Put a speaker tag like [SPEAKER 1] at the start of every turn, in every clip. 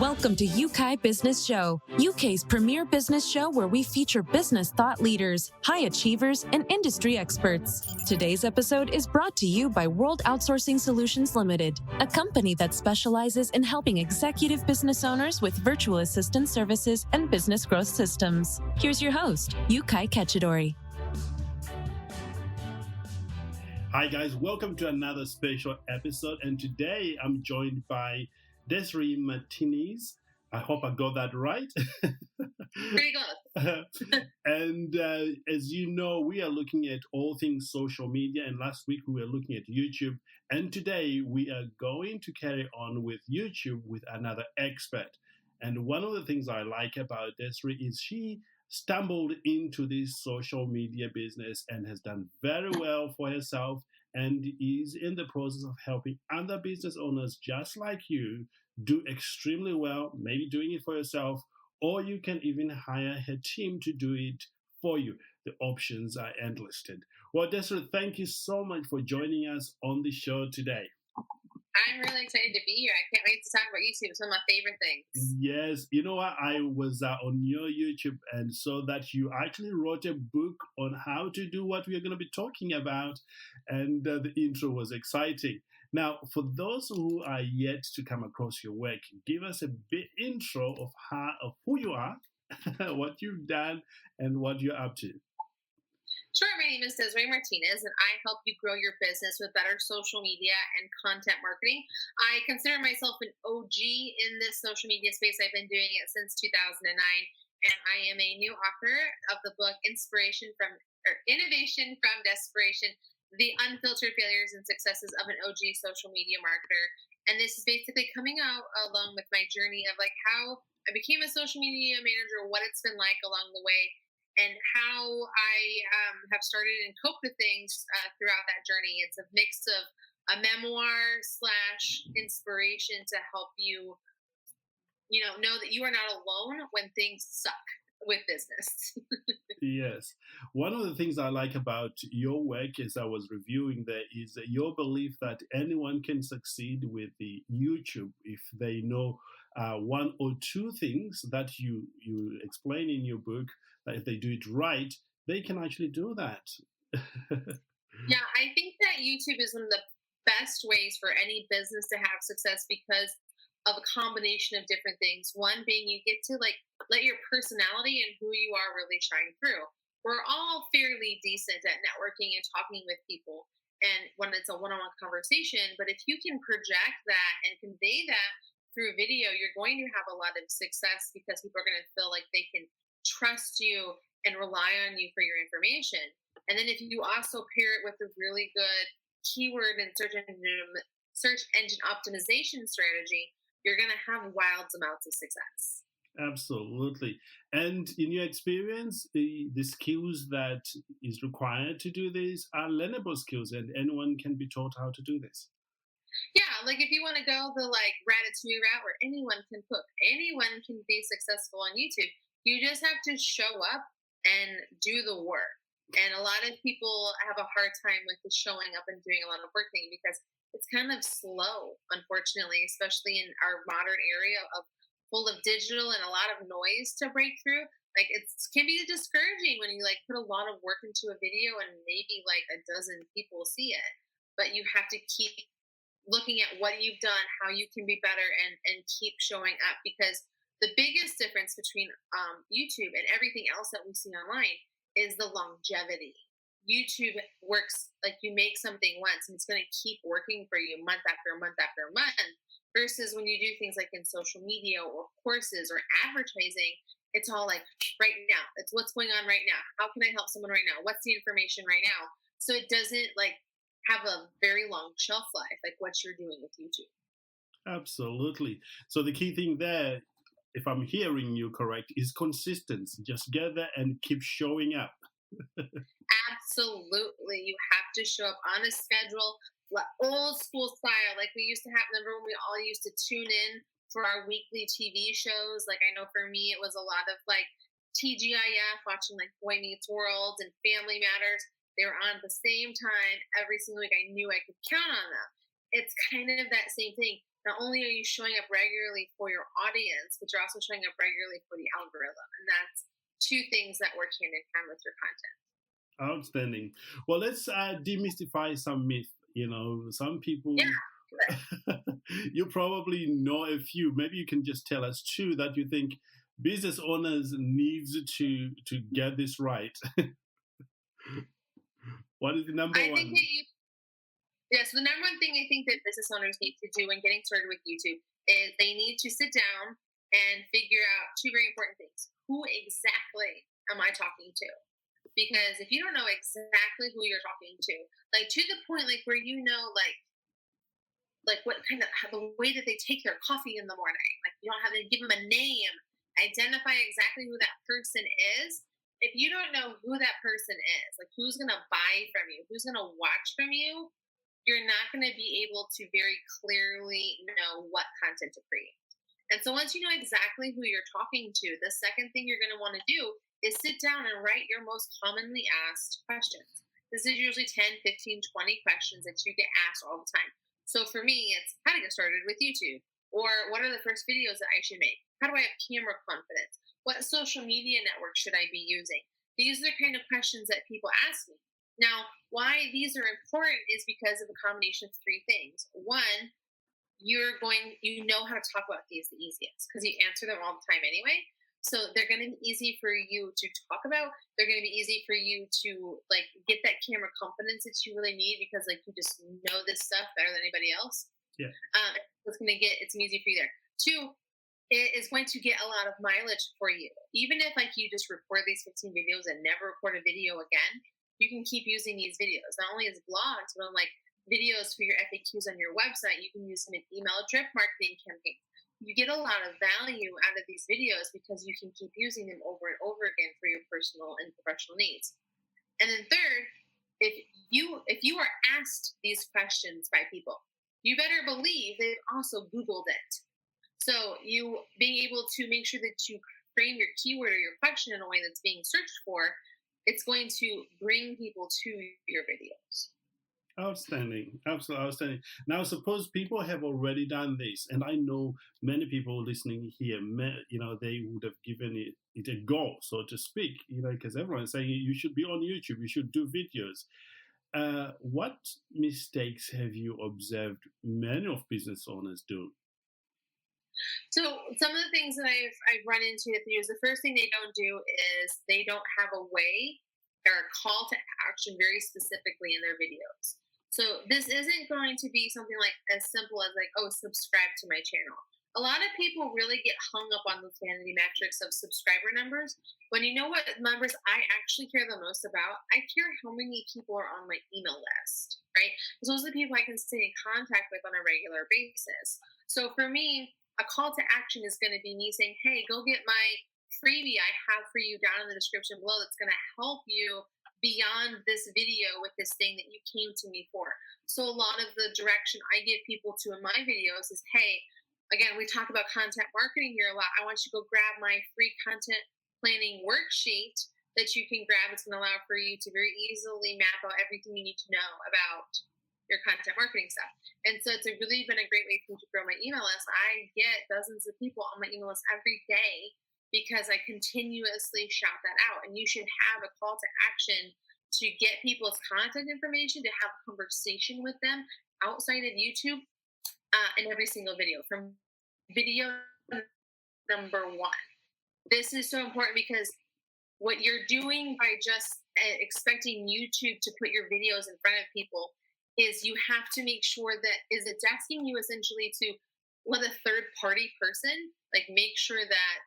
[SPEAKER 1] Welcome to UK Business Show, UK's premier business show where we feature business thought leaders, high achievers, and industry experts. Today's episode is brought to you by World Outsourcing Solutions Limited, a company that specializes in helping executive business owners with virtual assistant services and business growth systems. Here's your host, Yukai Kechidori.
[SPEAKER 2] Hi guys, welcome to another special episode, and today I'm joined by Desiree Martinez. I hope I got that right.
[SPEAKER 3] Pretty close.
[SPEAKER 2] And as you know, we are looking at all things social media, and last week we were looking at YouTube, and today we are going to carry on with YouTube with another expert. And one of the things I like about Desiree is she stumbled into this social media business and has done very well for herself and is in the process of helping other business owners just like you do extremely well, maybe doing it for yourself, or you can even hire her team to do it for you. The options are endless. Well, Desiree, thank you so much for joining us on the show today.
[SPEAKER 3] I'm really excited to be here. I can't wait to talk about YouTube. It's one of my favorite things.
[SPEAKER 2] Yes. You know what? I was on your YouTube and saw that you actually wrote a book on how to do what we are going to be talking about. And the intro was exciting. Now, for those who are yet to come across your work, give us a bit intro of who you are, what you've done, and what you're up to.
[SPEAKER 3] Sure, my name is Desiree Martinez, and I help you grow your business with better social media and content marketing. I consider myself an OG in this social media space. I've been doing it since 2009, and I am a new author of the book Innovation from Desperation: The Unfiltered Failures and Successes of an OG Social Media Marketer. And this is basically coming out along with my journey of like how I became a social media manager, what it's been like along the way, and how I have started and coped with things throughout that journey. It's a mix of a memoir / inspiration to help you, know that you are not alone when things suck with business.
[SPEAKER 2] Yes. One of the things I like about your work as I was reviewing there is your belief that anyone can succeed with the YouTube if they know one or two things that you explain in your book, that if they do it right, they can actually do that.
[SPEAKER 3] Yeah, I think that YouTube is one of the best ways for any business to have success because of a combination of different things. One being you get to like let your personality and who you are really shine through. We're all fairly decent at networking and talking with people, and when it's a one-on-one conversation, but if you can project that and convey that through video, you're going to have a lot of success because people are going to feel like they can trust you and rely on you for your information. And then if you also pair it with a really good keyword and search engine optimization strategy, you're going to have wild amounts of success.
[SPEAKER 2] Absolutely. And in your experience, the skills that is required to do this are learnable skills, and anyone can be taught how to do this.
[SPEAKER 3] Yeah, like if you want to go the like ratatouille route where anyone can cook, anyone can be successful on YouTube. You just have to show up and do the work. And a lot of people have a hard time with the showing up and doing a lot of work thing because it's kind of slow, unfortunately, especially in our modern area of full of digital and a lot of noise to break through. Like it can be discouraging when you like put a lot of work into a video and maybe like a dozen people see it. But you have to keep looking at what you've done, how you can be better, and keep showing up, because the biggest difference between YouTube and everything else that we see online is the longevity. YouTube works like you make something once and it's going to keep working for you month after month after month, versus when you do things like in social media or courses or advertising, it's all like right now. It's what's going on right now. How can I help someone right now? What's the information right now? So it doesn't like have a very long shelf life like what you're doing with YouTube.
[SPEAKER 2] Absolutely. So the key thing there, if I'm hearing you correct, is consistency. Just get there and keep showing up.
[SPEAKER 3] Absolutely. You have to show up on a schedule, old school style, like we used to have. Remember when we all used to tune in for our weekly TV shows? Like I know for me, it was a lot of like TGIF, watching like Boy Meets World and Family Matters. They were on at the same time every single week. I knew I could count on them. It's kind of that same thing. not only are you showing up regularly for your audience, but you're also showing up regularly for the algorithm. And that's two things that work hand in hand with your content.
[SPEAKER 2] Outstanding. Well, let's demystify some myth. Some people,
[SPEAKER 3] Yeah.
[SPEAKER 2] you probably know a few. Maybe you can just tell us two that you think business owners needs to get this right. What is the number
[SPEAKER 3] I
[SPEAKER 2] one?
[SPEAKER 3] think that so the number one thing I think that business owners need to do when getting started with YouTube is they need to sit down and figure out two very important things. Who exactly am I talking to? Because if you don't know exactly who you're talking to, like to the point like where like what kind of the way that they take their coffee in the morning, like you don't have to give them a name, identify exactly who that person is. If you don't know who that person is, like who's going to buy from you, who's going to watch from you, you're not going to be able to very clearly know what content to create. And so once you know exactly who you're talking to, the second thing you're going to want to do is sit down and write your most commonly asked questions. This is usually 10, 15, 20 questions that you get asked all the time. So for me, it's how to get started with YouTube, or what are the first videos that I should make? How do I have camera confidence? What social media network should I be using? These are the kind of questions that people ask me. Now, why these are important is because of a combination of three things. One, you know how to talk about these the easiest because you answer them all the time anyway. So they're going to be easy for you to talk about. They're going to be easy for you to like get that camera confidence that you really need because like you just know this stuff better than anybody else.
[SPEAKER 2] Yeah.
[SPEAKER 3] It's easy for you there. Two, it is going to get a lot of mileage for you. Even if like you just record these 15 videos and never record a video again, you can keep using these videos, not only as blogs, but on like videos for your FAQs on your website. You can use them in email drip marketing campaigns. You get a lot of value out of these videos because you can keep using them over and over again for your personal and professional needs. And then third, if you are asked these questions by people, you better believe they've also Googled it. So you being able to make sure that you frame your keyword or your question in a way that's being searched for, it's going to bring people to your videos.
[SPEAKER 2] Outstanding. Absolutely outstanding. Now, suppose people have already done this, and I know many people listening here, they would have given it a go, so to speak, because everyone's saying you should be on YouTube, you should do videos. What mistakes have you observed many of business owners do?
[SPEAKER 3] So some of the things that I've run into with you is the first thing they don't do is they don't have a way or a call to action very specifically in their videos. So this isn't going to be something like as simple as like, oh, subscribe to my channel. A lot of people really get hung up on the vanity metrics of subscriber numbers. When you know what numbers I actually care the most about, I care how many people are on my email list, right? Because those are the people I can stay in contact with on a regular basis. So for me, a call to action is going to be me saying, hey, go get my freebie I have for you down in the description below that's going to help you beyond this video with this thing that you came to me for. So a lot of the direction I give people to in my videos is, hey, again, we talk about content marketing here a lot. I want you to go grab my free content planning worksheet that you can grab. It's going to allow for you to very easily map out everything you need to know about your content marketing stuff. And so it's really been a great way for me to grow my email list. I get dozens of people on my email list every day because I continuously shout that out. And you should have a call to action to get people's contact information, to have a conversation with them outside of YouTube in every single video, from video number one. This is so important because what you're doing by just expecting YouTube to put your videos in front of people is you have to make sure that it's asking you essentially to let a third party person like make sure that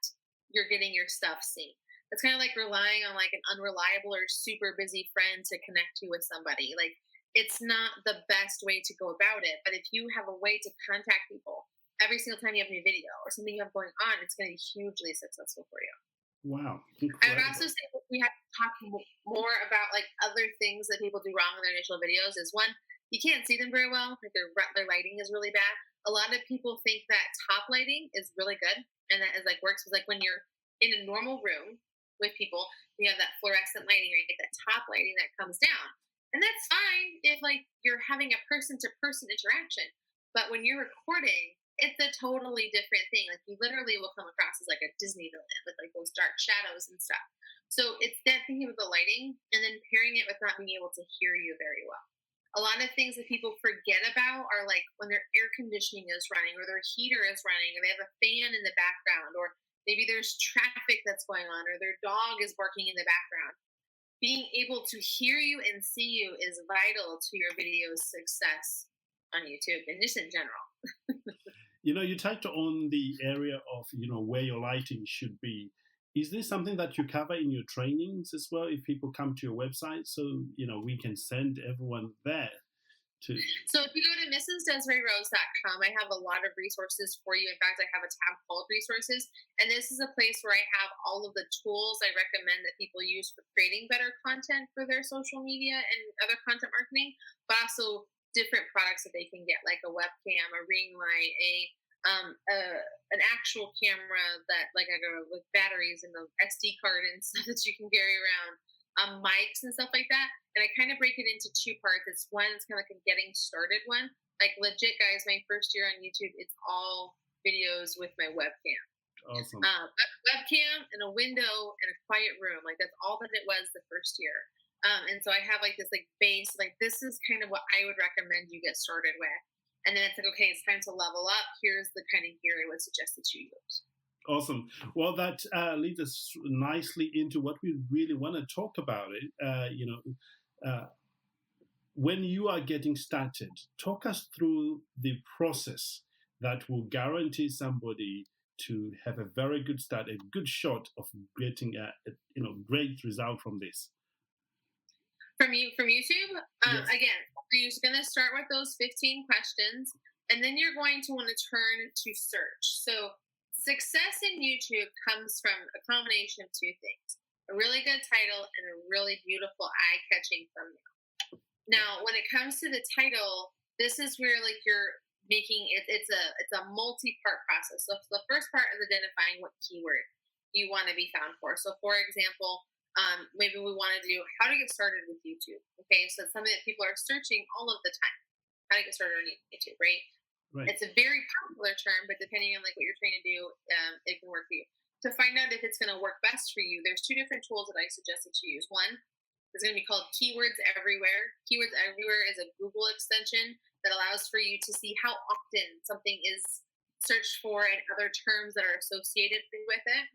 [SPEAKER 3] you're getting your stuff seen. It's kind of like relying on like an unreliable or super busy friend to connect you with somebody. Like it's not the best way to go about it. But if you have a way to contact people every single time you have a new video or something you have going on, it's going to be hugely successful for you.
[SPEAKER 2] Wow.
[SPEAKER 3] Incredible. I would also say that we have to talk more about like other things that people do wrong in their initial videos. Is one, you can't see them very well. Like their lighting is really bad. A lot of people think that top lighting is really good and that is like works. Because like when you're in a normal room with people, you have that fluorescent lighting or you get that top lighting that comes down. And that's fine if like you're having a person to person interaction. But when you're recording, it's a totally different thing. Like you literally will come across as like a Disney villain with like those dark shadows and stuff. So it's that thinking with the lighting and then pairing it with not being able to hear you very well. A lot of things that people forget about are like when their air conditioning is running or their heater is running or they have a fan in the background or maybe there's traffic that's going on or their dog is barking in the background. Being able to hear you and see you is vital to your video's success on YouTube and just in general.
[SPEAKER 2] You touched on the area of, where your lighting should be. Is this something that you cover in your trainings as well? If people come to your website, so, we can send everyone there to.
[SPEAKER 3] So if you go to mrsdesireerose.com, I have a lot of resources for you. In fact, I have a tab called resources. And this is a place where I have all of the tools I recommend that people use for creating better content for their social media and other content marketing, but also different products that they can get, like a webcam, a ring light, an actual camera that like I go with batteries and the SD card and stuff that you can carry around, mics and stuff like that. And I kind of break it into two parts. It's one, it's kind of like a getting started one. Like legit, guys, my first year on YouTube, it's all videos with my webcam.
[SPEAKER 2] Awesome.
[SPEAKER 3] Webcam and a window and a quiet room. Like that's all that it was the first year. And so I have like this like base, like this is kind of what I would recommend you get started with. And then it's like, okay, it's time to level up. Here's the kind of gear I would suggest that you use.
[SPEAKER 2] Awesome. Well, that leads us nicely into what we really want to talk about it. When you are getting started, talk us through the process that will guarantee somebody to have a very good start, a good shot of getting a great result from this.
[SPEAKER 3] From YouTube,
[SPEAKER 2] Yes.
[SPEAKER 3] Again, you're going to start with those 15 questions, and then you're going to want to turn to search. So success in YouTube comes from a combination of two things: a really good title and a really beautiful, eye-catching thumbnail. Now, when it comes to the title, this is where like you're making it. It's a multi-part process. So the first part is identifying what keyword you want to be found for. So, for example, maybe we want to do how to get started with YouTube. Okay, so it's something that people are searching all of the time. How to get started on YouTube, right?
[SPEAKER 2] Right.
[SPEAKER 3] It's a very popular term, but depending on like what you're trying to do, it can work for you. To find out if it's going to work best for you, there's two different tools that I suggest that you use. One is going to be called Keywords Everywhere. Keywords Everywhere is a Google extension that allows for you to see how often something is searched for and other terms that are associated with it.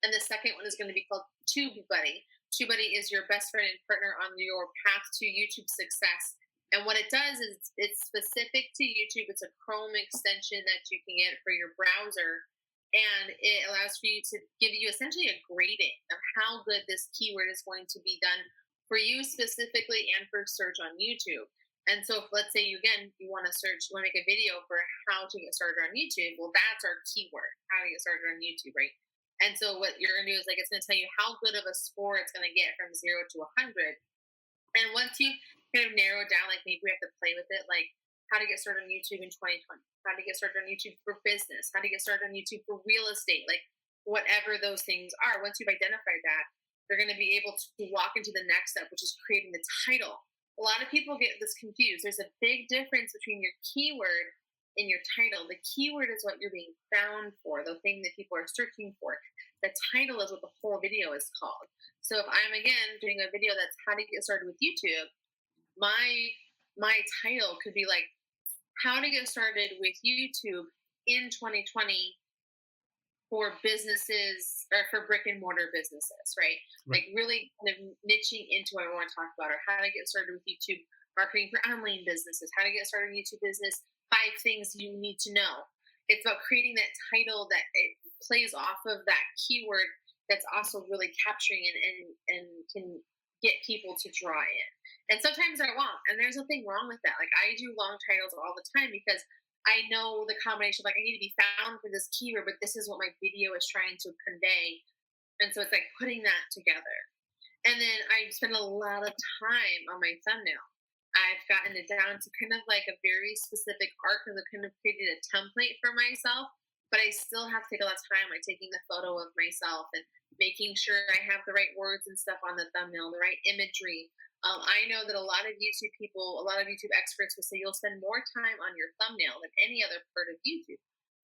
[SPEAKER 3] And the second one is going to be called TubeBuddy. TubeBuddy is your best friend and partner on your path to YouTube success. And what it does is it's specific to YouTube. It's a Chrome extension that you can get for your browser. And it allows for you to give you essentially a grading of how good this keyword is going to be done for you specifically and for search on YouTube. And so if, let's say you want to make a video for how to get started on YouTube. Well, that's our keyword, how to get started on YouTube, right? And so what you're going to do is like it's going to tell you how good of a score it's going to get from 0 to 100. And once you kind of narrow down, like maybe we have to play with it, like how to get started on YouTube in 2020, how to get started on YouTube for business, how to get started on YouTube for real estate, like whatever those things are. Once you've identified that, they're going to be able to walk into the next step, which is creating the title. A lot of people get this confused. There's a big difference between your keyword in your title. The keyword is what you're being found for, the thing that people are searching for. The title is what the whole video is called. So if I'm again doing a video that's how to get started with YouTube, my title could be like how to get started with YouTube in 2020 for businesses or for brick and mortar businesses, right? Like really kind of niching into what I want to talk about, or how to get started with YouTube marketing for online businesses, how to get started in YouTube business, 5 things you need to know. It's about creating that title that it plays off of that keyword that's also really capturing and can get people to draw in. And sometimes they're long, and there's nothing wrong with that. Like I do long titles all the time because I know the combination, like I need to be found for this keyword, but this is what my video is trying to convey. And so it's like putting that together. And then I spend a lot of time on my thumbnail. I've gotten it down to kind of like a very specific art because I've kind of created a template for myself, but I still have to take a lot of time like taking the photo of myself and making sure I have the right words and stuff on the thumbnail, the right imagery. I know that a lot of YouTube people, a lot of YouTube experts will say you'll spend more time on your thumbnail than any other part of YouTube.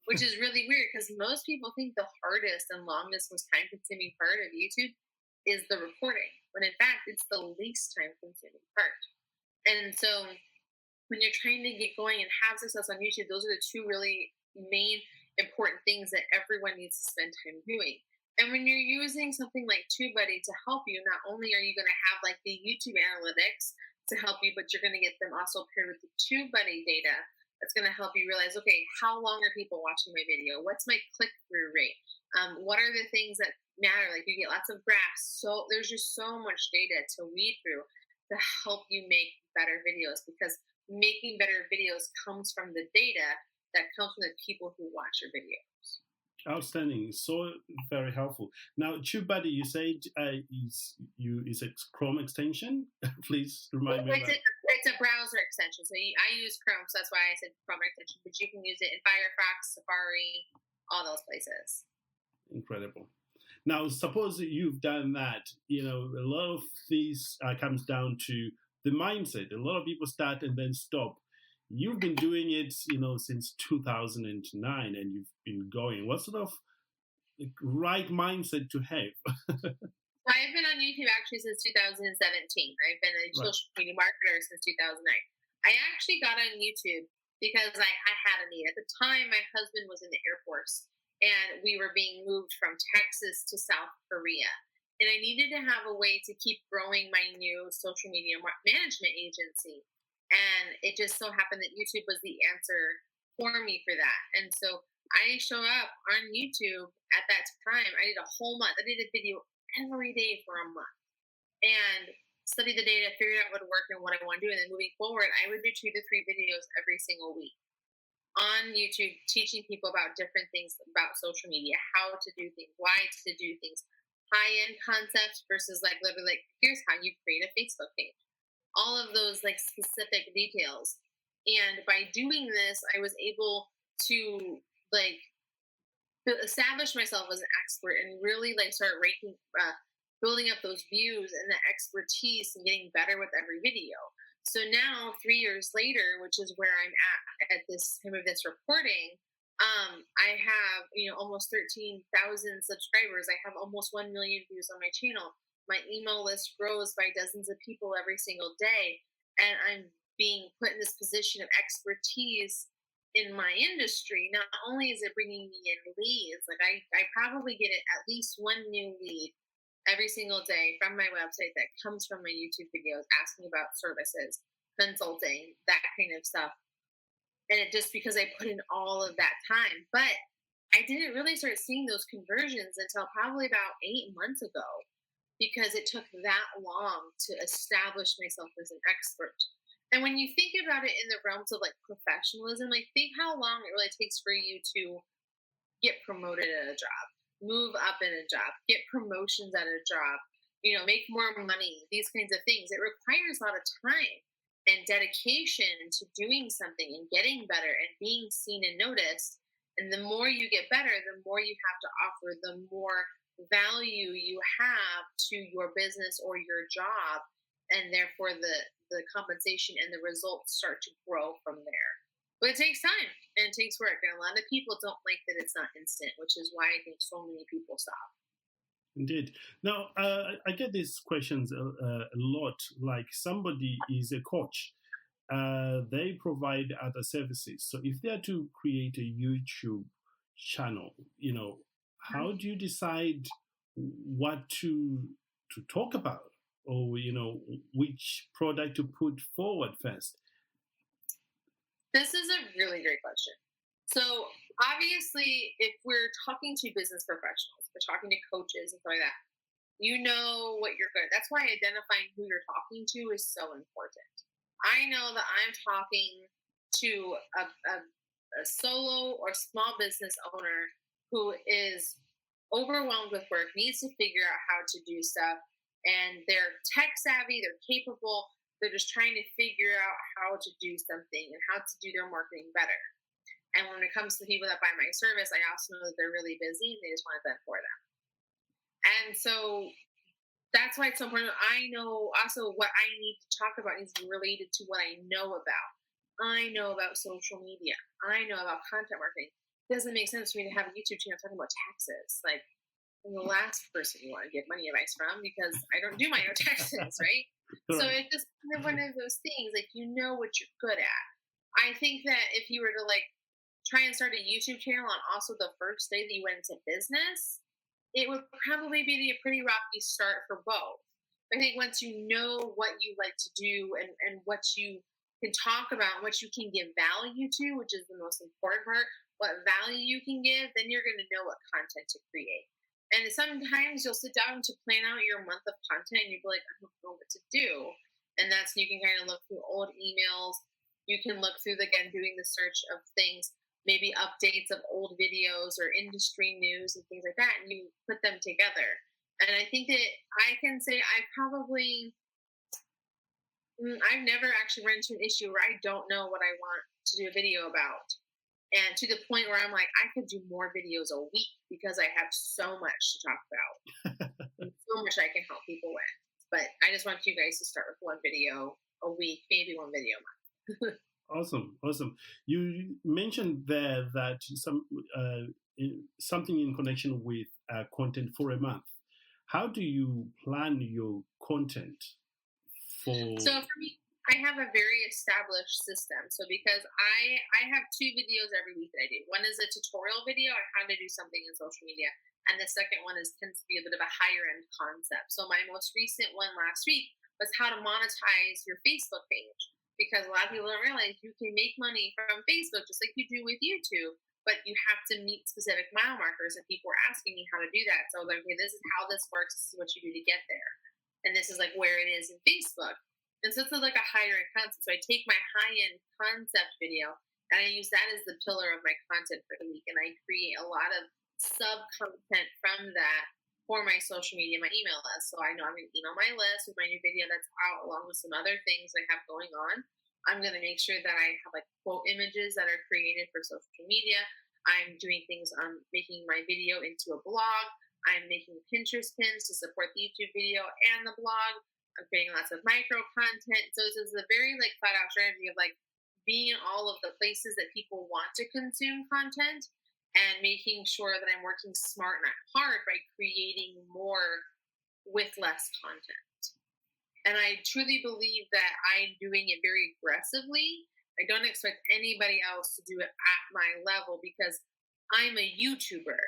[SPEAKER 3] which is really weird because most people think the hardest and longest, most time consuming part of YouTube is the recording, when in fact, it's the least time consuming part. And so when you're trying to get going and have success on YouTube, those are the two really main important things that everyone needs to spend time doing. And when you're using something like TubeBuddy to help you, not only are you going to have like the YouTube analytics to help you, but you're going to get them also paired with the TubeBuddy data that's going to help you realize, okay, how long are people watching my video? What's my click-through rate? What are the things that matter? Like you get lots of graphs. So there's just so much data to weed through to help you make better videos, because making better videos comes from the data that comes from the people who watch your videos.
[SPEAKER 2] Outstanding. So very helpful. Now, TubeBuddy, you said is a Chrome extension? Please remind me.
[SPEAKER 3] It's a browser extension. So I use Chrome, so that's why I said Chrome extension. But you can use it in Firefox, Safari, all those places. Incredible.
[SPEAKER 2] Now, suppose you've done that. A lot of these comes down to the mindset. A lot of people start and then stop. You've been doing it, since 2009, and you've been going. What sort of right mindset to have?
[SPEAKER 3] I've been on YouTube actually since 2017. I've been a social media marketer since 2009. I actually got on YouTube because I had a need. At the time, my husband was in the Air Force, and we were being moved from Texas to South Korea. And I needed to have a way to keep growing my new social media management agency. And it just so happened that YouTube was the answer for me for that. And so I show up on YouTube at that time. I did a whole month. I did a video every day for a month and studied the data, figured out what would work and what I want to do. And then moving forward, I would do 2 to 3 videos every single week on YouTube, teaching people about different things about social media, how to do things, why to do things, high-end concepts versus like literally like, here's how you create a Facebook page. All of those like specific details. And by doing this, I was able to like establish myself as an expert and really like start building up those views and the expertise and getting better with every video. So now 3 years later, which is where I'm at this time of this recording, I have almost 13,000 subscribers. I have almost 1 million views on my channel. My email list grows by dozens of people every single day. And I'm being put in this position of expertise in my industry. Not only is it bringing me in leads, like I probably get at least 1 new lead every single day from my website that comes from my YouTube videos asking about services, consulting, that kind of stuff. And it just because I put in all of that time. But I didn't really start seeing those conversions until probably about 8 months ago, because it took that long to establish myself as an expert. And when you think about it in the realms of like professionalism, like think how long it really takes for you to get promoted at a job, move up in a job, get promotions at a job, make more money, these kinds of things. It requires a lot of time and dedication to doing something and getting better and being seen and noticed. And the more you get better, the more you have to offer, the more value you have to your business or your job, and therefore the compensation and the results start to grow from there. But it takes time and it takes work, and a lot of people don't like that it's not instant, which is why I think so many people stop.
[SPEAKER 2] Indeed. Now, I get these questions a lot. Like somebody is a coach, they provide other services. So if they are to create a YouTube channel, how do you decide what to talk about, or which product to put forward first?
[SPEAKER 3] This is a really great question. So obviously, if we're talking to business professionals, we're talking to coaches and stuff like that, you know what you're good at. That's why identifying who you're talking to is so important. I know that I'm talking to a solo or small business owner who is overwhelmed with work, needs to figure out how to do stuff, and they're tech savvy, they're capable, they're just trying to figure out how to do something and how to do their marketing better. And when it comes to people that buy my service, I also know that they're really busy and they just want it done for them. And so that's why it's so important. I know also what I need to talk about is related to what I know about. I know about social media. I know about content marketing. doesn't make sense for me to have a YouTube channel talking about taxes. Like, I'm the last person you want to get money advice from because I don't do my own taxes, right? So it's just kind of one of those things, like, you know what you're good at. I think that if you were to like try and start a YouTube channel on also the first day that you went into business, it would probably be a pretty rocky start for both. I think once you know what you like to do and what you can talk about, what you can give value to, which is the most important part, what value you can give, then you're going to know what content to create. And sometimes you'll sit down to plan out your month of content and you'll be like, I don't know what to do. And that's when you can kind of look through old emails. You can look through, again, doing the search of things, maybe updates of old videos or industry news and things like that, and you put them together. And I think that I can say I've never actually run into an issue where I don't know what I want to do a video about. And to the point where I'm like, I could do more videos a week because I have so much to talk about and so much I can help people with. But I just want you guys to start with one video a week, maybe one video a month.
[SPEAKER 2] Awesome. You mentioned there that something in connection with content for a month. How do you plan your content for?
[SPEAKER 3] So for me, I have a very established system. So because I have 2 videos every week that I do. One is a tutorial video on how to do something in social media, and the second one tends to be a bit of a higher end concept. So my most recent one last week was how to monetize your Facebook page, because a lot of people don't realize you can make money from Facebook just like you do with YouTube, but you have to meet specific mile markers, and people were asking me how to do that. So I was like, okay, this is how this works. This is what you do to get there, and this is like where it is in Facebook. And so it's like a higher end concept. So I take my high end concept video and I use that as the pillar of my content for the week. And I create a lot of sub content from that for my social media, my email list. So I know I'm going to email my list with my new video that's out, along with some other things I have going on. I'm going to make sure that I have like quote images that are created for social media. I'm doing things on making my video into a blog. I'm making Pinterest pins to support the YouTube video and the blog. I'm creating lots of micro content. So this is a very like thought out strategy of like being in all of the places that people want to consume content and making sure that I'm working smart, not hard, by creating more with less content. And I truly believe that I'm doing it very aggressively. I don't expect anybody else to do it at my level because I'm a YouTuber.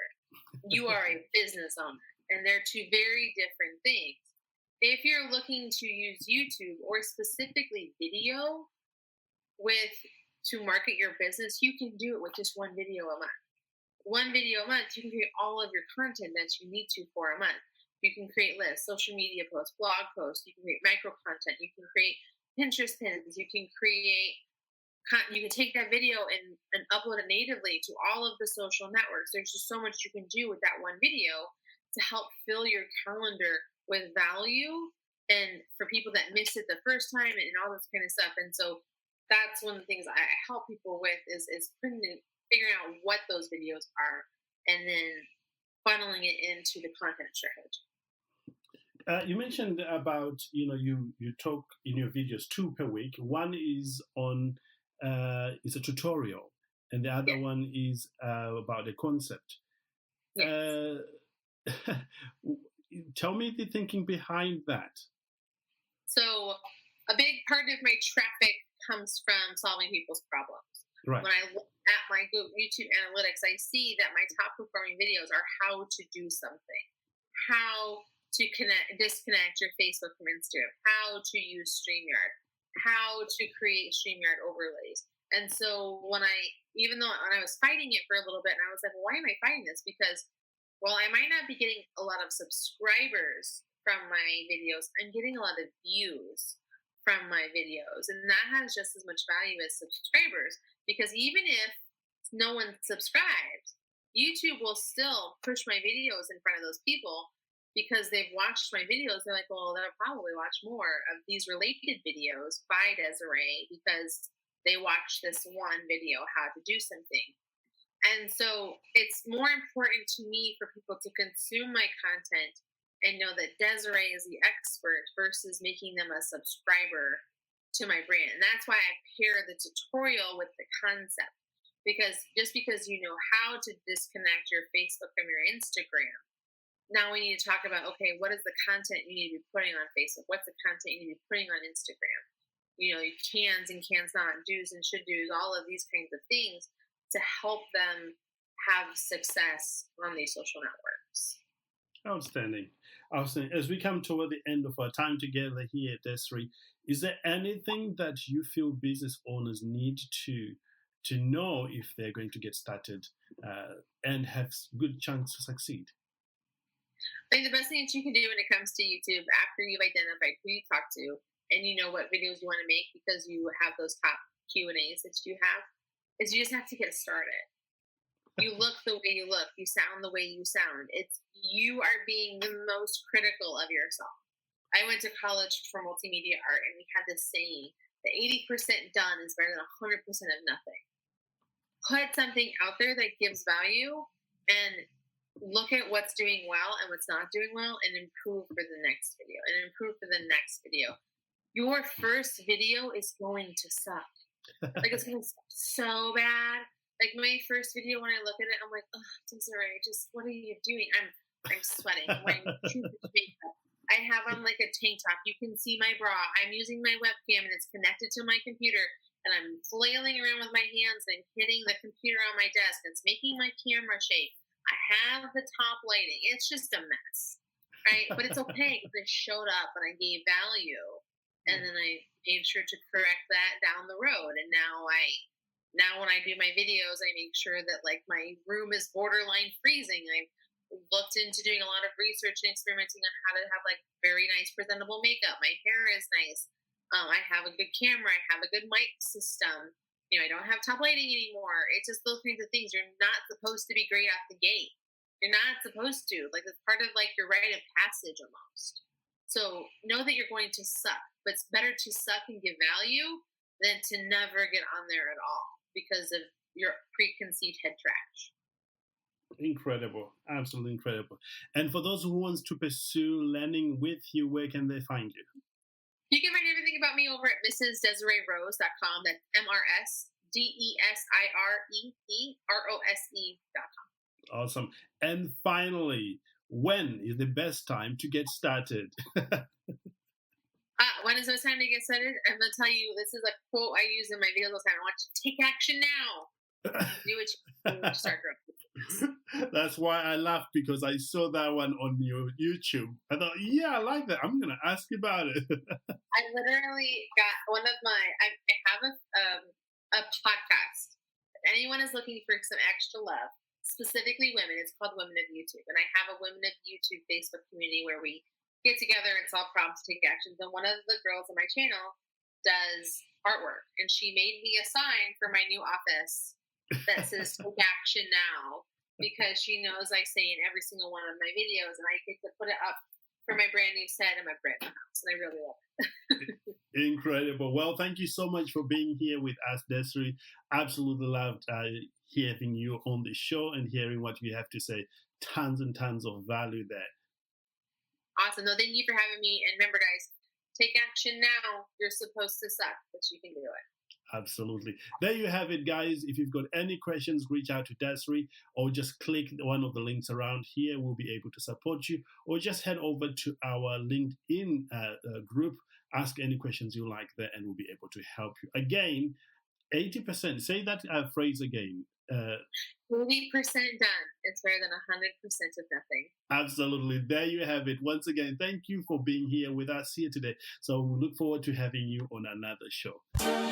[SPEAKER 3] You are a business owner, and they're 2 very different things. If you're looking to use YouTube or specifically video to market your business, you can do it with just 1 video a month. 1 video a month, you can create all of your content that you need to for a month. You can create lists, social media posts, blog posts. You can create micro content. You can create Pinterest pins. You can take that video and upload it natively to all of the social networks. There's just so much you can do with that 1 video to help fill your calendar with value, and for people that missed it the first time and all this kind of stuff. And so that's one of the things I help people with is figuring out what those videos are and then funneling it into the content strategy.
[SPEAKER 2] You mentioned about you talk in your videos 2 per week. One is on is a tutorial, and the other one is about the concept. Yes. Tell me the thinking behind that.
[SPEAKER 3] So a big part of my traffic comes from solving people's problems. Right. When I look at my YouTube analytics, I see that my top performing videos are how to do something, how to disconnect your Facebook from Instagram, how to use StreamYard, how to create StreamYard overlays. And so when I was fighting it for a little bit, and I was like, well, why am I fighting this? Because I might not be getting a lot of subscribers from my videos, I'm getting a lot of views from my videos. And that has just as much value as subscribers, because even if no one subscribes, YouTube will still push my videos in front of those people because they've watched my videos. They're like, well, they'll probably watch more of these related videos by Desiree because they watched this 1 video, how to do something. And so it's more important to me for people to consume my content and know that Desiree is the expert versus making them a subscriber to my brand. And that's why I pair the tutorial with the concept. Because just because you know how to disconnect your Facebook from your Instagram, now we need to talk about, okay, what is the content you need to be putting on Facebook? What's the content you need to be putting on Instagram? You know, cans and cans not, do's and should do's, all of these kinds of things to help them have success on these social networks.
[SPEAKER 2] Outstanding. Outstanding. As we come toward the end of our time together here, Desiree, is there anything that you feel business owners need to know if they're going to get started and have good chance to succeed?
[SPEAKER 3] I think the best thing that you can do when it comes to YouTube, after you've identified who you talk to and you know what videos you want to make because you have those top Q&As that you have, is you just have to get started. You look the way you look. You sound the way you sound. You are being the most critical of yourself. I went to college for multimedia art, and we had this saying that 80% done is better than 100% of nothing. Put something out there that gives value and look at what's doing well and what's not doing well and improve for the next video and improve for the next video. Your first video is going to suck. Like, it's going to suck so bad. Like, my first video, when I look at it, I'm like, oh, Desiree, just what are you doing? I'm sweating. I'm wearing too much makeup. I have on like a tank top. You can see my bra. I'm using my webcam and it's connected to my computer. And I'm flailing around with my hands and hitting the computer on my desk. It's making my camera shake. I have the top lighting. It's just a mess, right? But it's okay because I showed up and I gave value. And then I made sure to correct that down the road. And now when I do my videos, I make sure that like my room is borderline freezing. I've looked into doing a lot of research and experimenting on how to have like very nice presentable makeup. My hair is nice. I have a good camera. I have a good mic system. You know, I don't have top lighting anymore. It's just those kinds of things. You're not supposed to be great out the gate. You're not supposed to. Like, it's part of like your rite of passage almost. So know that you're going to suck, but it's better to suck and give value than to never get on there at all because of your preconceived head trash.
[SPEAKER 2] Incredible. Absolutely incredible. And for those who want to pursue learning with you, where can they find you?
[SPEAKER 3] You can find everything about me over at mrsdesireerose.com. That's MRSDESIREEROSE.com.
[SPEAKER 2] Awesome. And finally, when is the best time to get started?
[SPEAKER 3] When is the best time to get started? I'm going to tell you, this is a quote I use in my videos all the time. I want you to take action now. Do what you do to start growing.
[SPEAKER 2] That's why I laughed, because I saw that one on your YouTube. I thought, yeah, I like that. I'm going to ask you about it.
[SPEAKER 3] I literally got one of I have a podcast. If anyone is looking for some extra love, specifically women, it's called Women of YouTube. And I have a Women of YouTube Facebook community where we get together and solve problems, take actions. And one of the girls on my channel does artwork. And she made me a sign for my new office that says take action now, because she knows I say in every single one of my videos, and I get to put it up for my brand new set and my brand new house, and I really love it.
[SPEAKER 2] Incredible. Well, thank you so much for being here with us, Desiree. Absolutely loved hearing you on the show and hearing what you have to say. Tons and tons of value there.
[SPEAKER 3] Awesome. No, thank you for having me. And remember, guys, take action now. You're supposed to suck, but you can do it.
[SPEAKER 2] Absolutely. There you have it, guys. If you've got any questions, reach out to Desiree or just click one of the links around here. We'll be able to support you, or just head over to our LinkedIn group. Ask any questions you like there, and we'll be able to help you. Again, 80%. Say that phrase again.
[SPEAKER 3] 80% done. It's better than 100% of nothing.
[SPEAKER 2] Absolutely. There you have it. Once again, thank you for being here with us here today. So we look forward to having you on another show.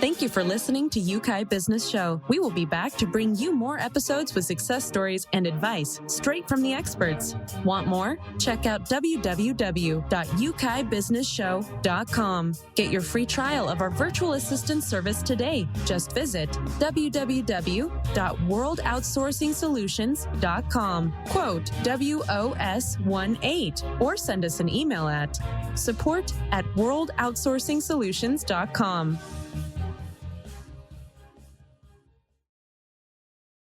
[SPEAKER 1] Thank you for listening to Yukai Business Show. We will be back to bring you more episodes with success stories and advice straight from the experts. Want more? Check out www.yukaibusinessshow.com. Get your free trial of our virtual assistant service today. Just visit www.worldoutsourcingsolutions.com. Quote WOS18, or send us an email at support@worldoutsourcingsolutions.com.